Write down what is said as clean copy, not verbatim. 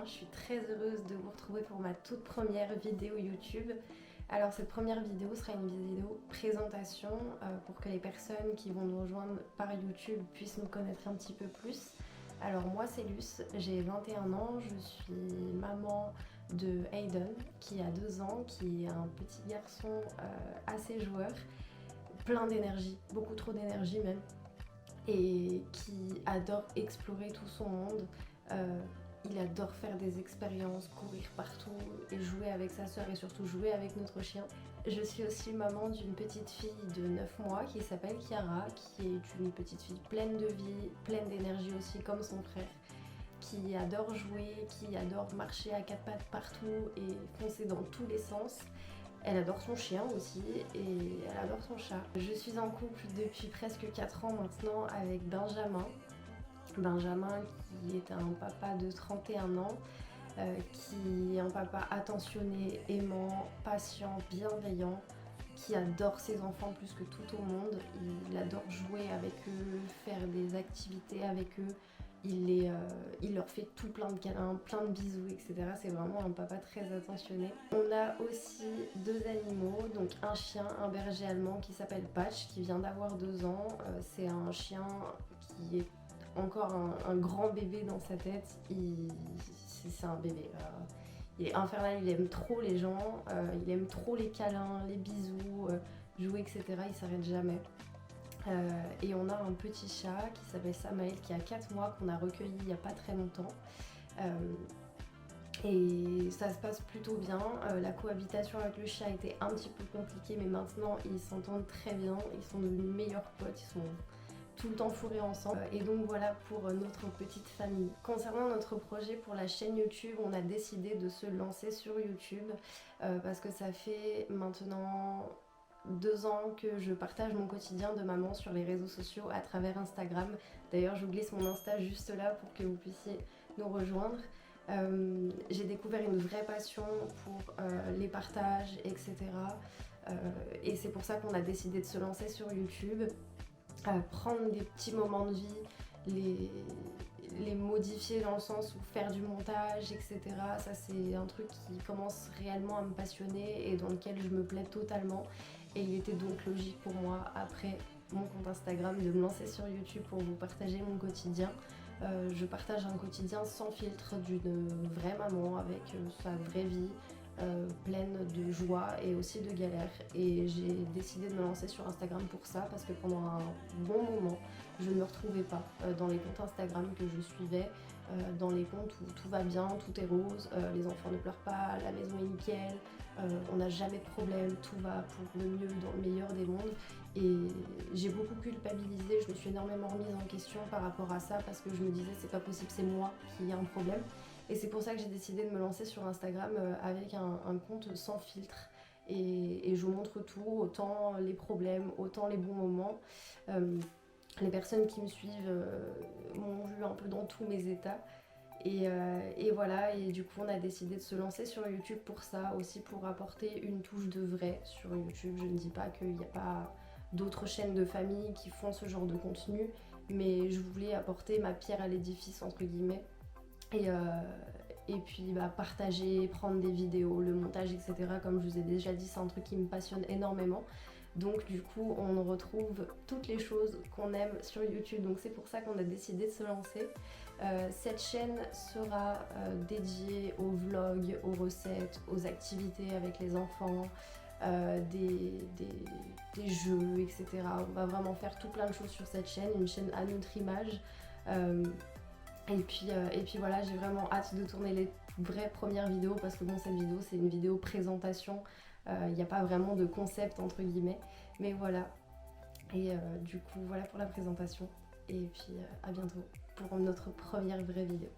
je suis très heureuse de vous retrouver pour ma toute première vidéo YouTube. Alors cette première vidéo sera une vidéo présentation pour que les personnes qui vont nous rejoindre par YouTube puissent nous connaître un petit peu plus. Alors moi c'est Luce, j'ai 21 ans, je suis maman de Hayden qui a 2 ans, qui est un petit garçon assez joueur, plein d'énergie, beaucoup trop d'énergie même, et qui adore explorer tout son monde. Il adore faire des expériences, courir partout et jouer avec sa soeur et surtout jouer avec notre chien. Je suis aussi maman d'une petite fille de 9 mois qui s'appelle Kiara, qui est une petite fille pleine de vie, pleine d'énergie aussi comme son frère, qui adore jouer, qui adore marcher à 4 pattes partout et foncer dans tous les sens. Elle adore son chien aussi et elle adore son chat. Je suis en couple depuis presque 4 ans maintenant avec Benjamin. Benjamin qui est un papa de 31 ans, qui est un papa attentionné, aimant, patient, bienveillant, qui adore ses enfants plus que tout au monde. Il adore jouer avec eux, faire des activités avec eux. Il leur fait tout plein de câlins, plein de bisous, etc. C'est vraiment un papa très attentionné. On a aussi 2 animaux, donc un chien, un berger allemand qui s'appelle Patch, qui vient d'avoir 2 ans. C'est un chien qui est encore un grand bébé dans sa tête. C'est un bébé. Il est infernal, il aime trop les gens, il aime trop les câlins, les bisous, jouer, etc. Il s'arrête jamais. Et on a un petit chat qui s'appelle Samael qui a 4 mois, qu'on a recueilli il n'y a pas très longtemps. Et ça se passe plutôt bien. La cohabitation avec le chat a été un petit peu compliquée, mais maintenant ils s'entendent très bien. Ils sont devenus meilleurs potes, ils sont tout le temps fourrés ensemble. Et donc voilà pour notre petite famille. Concernant notre projet pour la chaîne YouTube, on a décidé de se lancer sur YouTube parce que ça fait maintenant 2 ans que je partage mon quotidien de maman sur les réseaux sociaux à travers Instagram. D'ailleurs je vous glisse mon Insta juste là pour que vous puissiez nous rejoindre. J'ai découvert une vraie passion pour les partages, etc. Et c'est pour ça qu'on a décidé de se lancer sur YouTube. Prendre des petits moments de vie, les modifier dans le sens où faire du montage, etc. Ça c'est un truc qui commence réellement à me passionner et dans lequel je me plais totalement. Et il était donc logique pour moi, après mon compte Instagram, de me lancer sur YouTube pour vous partager mon quotidien. Je partage un quotidien sans filtre d'une vraie maman avec sa vraie vie. Pleine de joie et aussi de galères, et j'ai décidé de me lancer sur Instagram pour ça parce que pendant un bon moment je ne me retrouvais pas dans les comptes Instagram que je suivais, dans les comptes où tout va bien, tout est rose, les enfants ne pleurent pas, la maison est nickel, on n'a jamais de problème, tout va pour le mieux dans le meilleur des mondes. Et j'ai beaucoup culpabilisé, je me suis énormément remise en question par rapport à ça parce que je me disais c'est pas possible, c'est moi qui ai un problème. Et c'est pour ça que j'ai décidé de me lancer sur Instagram avec un compte sans filtre. Et je vous montre tout, autant les problèmes, autant les bons moments. Les personnes qui me suivent m'ont vu un peu dans tous mes états. Et voilà, et du coup on a décidé de se lancer sur YouTube pour ça, aussi pour apporter une touche de vrai sur YouTube. Je ne dis pas qu'il n'y a pas d'autres chaînes de famille qui font ce genre de contenu, mais je voulais apporter ma pierre à l'édifice entre guillemets. Et puis partager, prendre des vidéos, le montage, etc. Comme je vous ai déjà dit, c'est un truc qui me passionne énormément. Donc du coup on retrouve toutes les choses qu'on aime sur YouTube. Donc c'est pour ça qu'on a décidé de se lancer. Cette chaîne sera dédiée aux vlogs, aux recettes, aux activités avec les enfants, des jeux, etc. On va vraiment faire tout plein de choses sur cette chaîne, une chaîne à notre image. Et puis voilà, j'ai vraiment hâte de tourner les vraies premières vidéos parce que bon, cette vidéo c'est une vidéo présentation, il n'y a pas vraiment de concept entre guillemets, mais voilà. Et du coup voilà pour la présentation, et puis à bientôt pour notre première vraie vidéo.